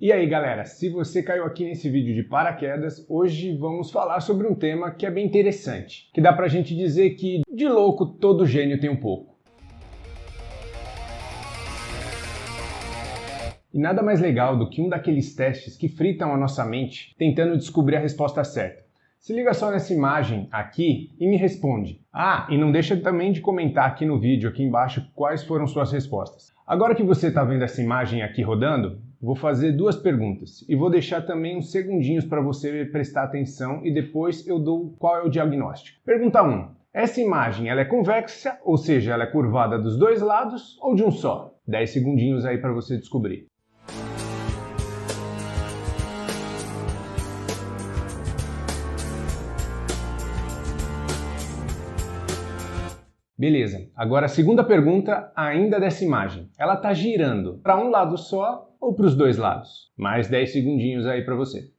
E aí galera, se você caiu aqui nesse vídeo de paraquedas, hoje vamos falar sobre um tema que é bem interessante, que dá pra gente dizer que de louco todo gênio tem um pouco. E nada mais legal do que um daqueles testes que fritam a nossa mente tentando descobrir a resposta certa. Se liga só nessa imagem aqui e me responde. Ah, e não deixa também de comentar aqui no vídeo, aqui embaixo, quais foram suas respostas. Agora que você está vendo essa imagem aqui rodando, vou fazer duas perguntas e vou deixar também uns segundinhos para você prestar atenção e depois eu dou qual é o diagnóstico. Pergunta 1. Essa imagem ela é convexa, ou seja, ela é curvada dos dois lados ou de um só? 10 segundinhos aí para você descobrir. Beleza, agora a segunda pergunta ainda dessa imagem. Ela está girando para um lado só ou para os dois lados? Mais 10 segundinhos aí para você.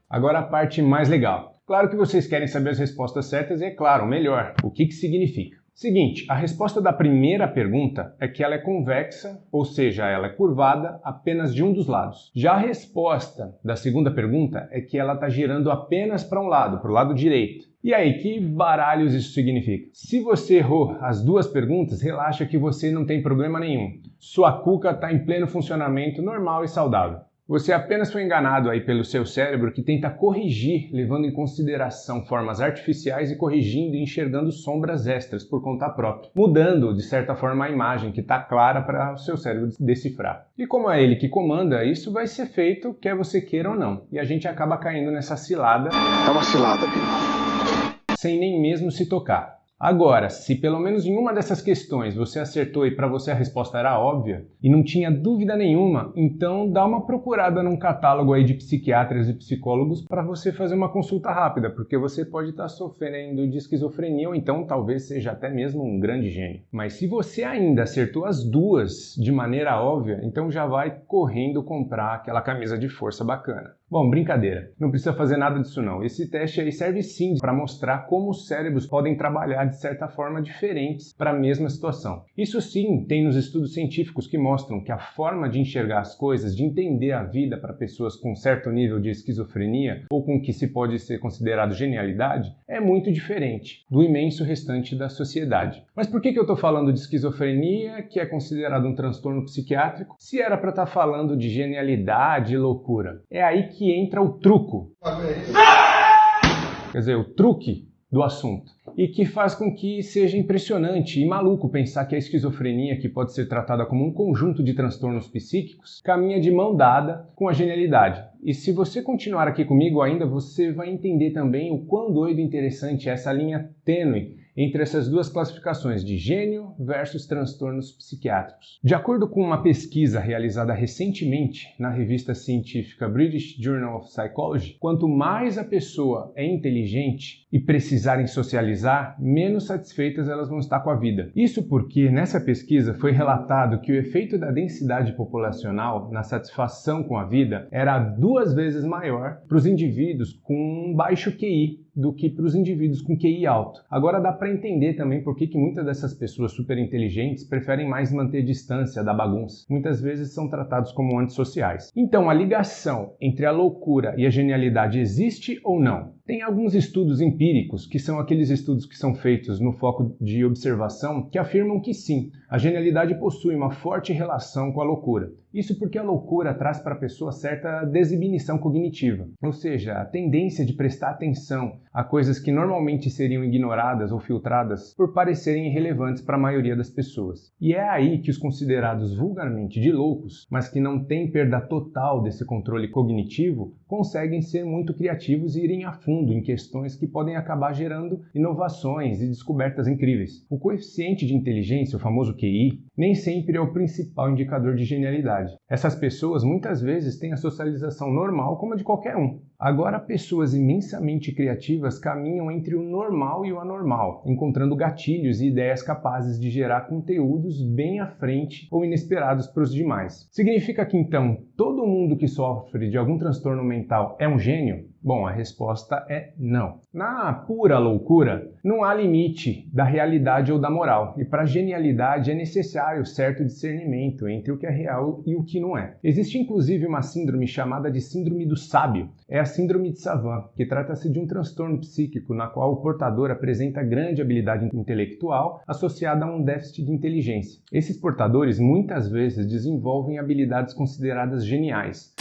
Agora a parte mais legal. Claro que vocês querem saber as respostas certas e, é claro, melhor, o que significa. Seguinte, a resposta da primeira pergunta é que ela é convexa, ou seja, ela é curvada apenas de um dos lados. Já a resposta da segunda pergunta é que ela está girando apenas para um lado, para o lado direito. E aí, que baralhos isso significa? Se você errou as duas perguntas, relaxa que você não tem problema nenhum. Sua cuca está em pleno funcionamento normal e saudável. Você apenas foi enganado aí pelo seu cérebro que tenta corrigir, levando em consideração formas artificiais e corrigindo e enxergando sombras extras por conta própria, mudando, de certa forma, a imagem que está clara para o seu cérebro decifrar. E como é ele que comanda, isso vai ser feito quer você queira ou não. E a gente acaba caindo nessa cilada. É uma cilada, meu. Sem nem mesmo se tocar. Agora, se pelo menos em uma dessas questões você acertou e para você a resposta era óbvia e não tinha dúvida nenhuma, então dá uma procurada num catálogo aí de psiquiatras e psicólogos para você fazer uma consulta rápida, porque você pode estar sofrendo de esquizofrenia ou então talvez seja até mesmo um grande gênio. Mas se você ainda acertou as duas de maneira óbvia, então já vai correndo comprar aquela camisa de força bacana. Bom, brincadeira, não precisa fazer nada disso não. Esse teste aí serve sim para mostrar como os cérebros podem trabalhar de certa forma diferentes para a mesma situação. Isso sim tem nos estudos científicos que mostram que a forma de enxergar as coisas, de entender a vida para pessoas com certo nível de esquizofrenia ou com o que se pode ser considerado genialidade é muito diferente do imenso restante da sociedade. Mas por que eu estou falando de esquizofrenia, que é considerado um transtorno psiquiátrico, se era para estar falando de genialidade e loucura? É aí que entra o truco. Quer dizer, o truque do assunto. E que faz com que seja impressionante e maluco pensar que a esquizofrenia, que pode ser tratada como um conjunto de transtornos psíquicos, caminha de mão dada com a genialidade. E se você continuar aqui comigo ainda, você vai entender também o quão doido e interessante é essa linha tênue entre essas duas classificações de gênio versus transtornos psiquiátricos. De acordo com uma pesquisa realizada recentemente na revista científica British Journal of Psychology, quanto mais a pessoa é inteligente e precisarem socializar, menos satisfeitas elas vão estar com a vida. Isso porque nessa pesquisa foi relatado que o efeito da densidade populacional na satisfação com a vida era 2 vezes maior para os indivíduos com um baixo QI do que para os indivíduos com QI alto. Agora dá para entender também por que muitas dessas pessoas super inteligentes preferem mais manter distância da bagunça. Muitas vezes são tratados como antissociais. Então a ligação entre a loucura e a genialidade existe ou não? Tem alguns estudos empíricos, que são aqueles estudos que são feitos no foco de observação, que afirmam que sim, a genialidade possui uma forte relação com a loucura. Isso porque a loucura traz para a pessoa certa desinibição cognitiva, ou seja, a tendência de prestar atenção a coisas que normalmente seriam ignoradas ou filtradas por parecerem irrelevantes para a maioria das pessoas. E é aí que os considerados vulgarmente de loucos, mas que não têm perda total desse controle cognitivo, conseguem ser muito criativos e irem a fundo em questões que podem acabar gerando inovações e descobertas incríveis. O coeficiente de inteligência, o famoso QI, nem sempre é o principal indicador de genialidade. Essas pessoas muitas vezes têm a socialização normal como a de qualquer um. Agora, pessoas imensamente criativas caminham entre o normal e o anormal, encontrando gatilhos e ideias capazes de gerar conteúdos bem à frente ou inesperados para os demais. Significa que, então, todo mundo que sofre de algum transtorno mental é um gênio? Bom, a resposta é não. Na pura loucura, não há limite da realidade ou da moral, e para a genialidade é necessário certo discernimento entre o que é real e o que não é. Existe inclusive uma síndrome chamada de síndrome do sábio. É a síndrome de Savant, que trata-se de um transtorno psíquico na qual o portador apresenta grande habilidade intelectual associada a um déficit de inteligência. Esses portadores muitas vezes desenvolvem habilidades consideradas geniais.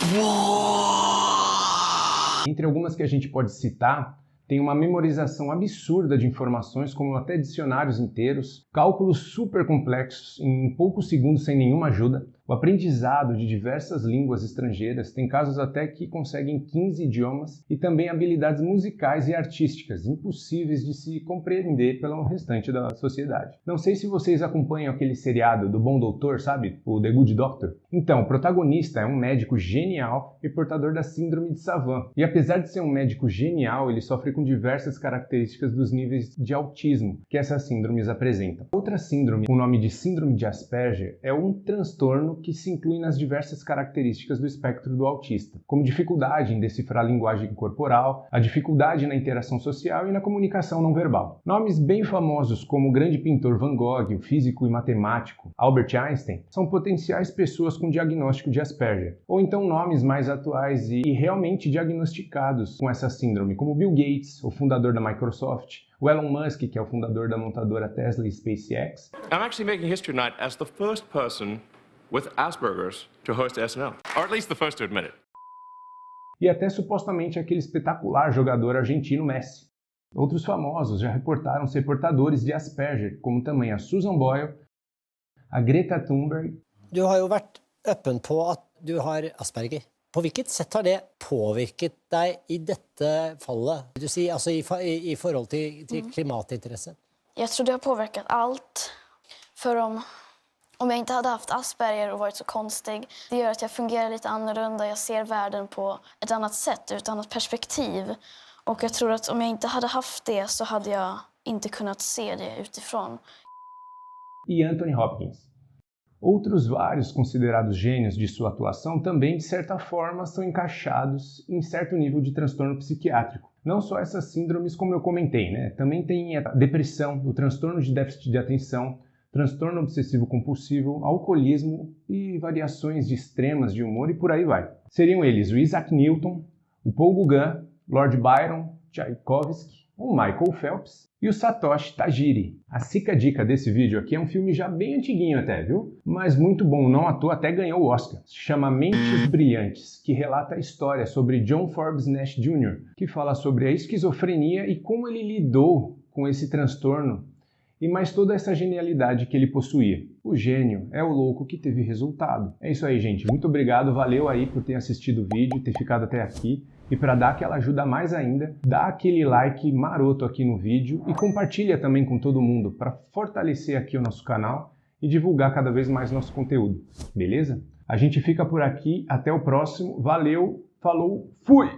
Entre algumas que a gente pode citar, tem uma memorização absurda de informações, como até dicionários inteiros, cálculos super complexos em poucos segundos sem nenhuma ajuda, o aprendizado de diversas línguas estrangeiras, tem casos até que conseguem 15 idiomas, e também habilidades musicais e artísticas, impossíveis de se compreender pelo restante da sociedade. Não sei se vocês acompanham aquele seriado do Bom Doutor, sabe? O The Good Doctor. Então, o protagonista é um médico genial e portador da síndrome de Savant. E apesar de ser um médico genial, ele sofre com diversas características dos níveis de autismo que essas síndromes apresentam. Outra síndrome, com o nome de síndrome de Asperger, é um transtorno que se inclui nas diversas características do espectro do autista, como dificuldade em decifrar a linguagem corporal, a dificuldade na interação social e na comunicação não verbal. Nomes bem famosos como o grande pintor Van Gogh, o físico e matemático Albert Einstein, são potenciais pessoas com diagnóstico de Asperger, ou então nomes mais atuais e realmente diagnosticados com essa síndrome, como Bill Gates, o fundador da Microsoft, o Elon Musk, que é o fundador da montadora Tesla e SpaceX. I'm actually making history tonight as the first person with Asperger's to host SNL, or at least the first to admit it. E até supostamente aquele espetacular jogador argentino Messi. Outros famosos já reportaram ser portadores de Asperger, como também a Susan Boyle, a Greta Thunberg. Du har jo vært åpen på at du har Asperger. På hvilket sett har det påvirket deg i dette fallet? Du sier, altså i forhold til klimatinteresse? Jag tror det har påverkat allt. För om jag inte hade haft Asperger och varit så konstig, det gör att jag fungerar lite annorlunda. Jag ser världen på ett annat sätt, ur ett annat perspektiv. Och jag tror att om jag inte hade haft det så hade jag inte kunnat se det utifrån. E Anthony Hopkins. Outros vários considerados gênios de sua atuação também, de certa forma, são encaixados em certo nível de transtorno psiquiátrico. Não só essas síndromes como eu comentei, né? Também tem a depressão, o transtorno de déficit de atenção, transtorno obsessivo-compulsivo, alcoolismo e variações extremas de humor e por aí vai. Seriam eles o Isaac Newton, o Paul Gauguin, Lord Byron, Tchaikovsky, o Michael Phelps e o Satoshi Tajiri. A dica desse vídeo aqui é um filme já bem antiguinho até, viu? Mas muito bom, não à toa até ganhou o Oscar. Se chama Mentes Brilhantes, que relata a história sobre John Forbes Nash Jr., que fala sobre a esquizofrenia e como ele lidou com esse transtorno e mais toda essa genialidade que ele possuía. O gênio é o louco que teve resultado. É isso aí, gente. Muito obrigado, valeu aí por ter assistido o vídeo, ter ficado até aqui. E para dar aquela ajuda mais ainda, dá aquele like maroto aqui no vídeo e compartilha também com todo mundo para fortalecer aqui o nosso canal e divulgar cada vez mais nosso conteúdo, beleza? A gente fica por aqui, até o próximo, valeu, falou, fui!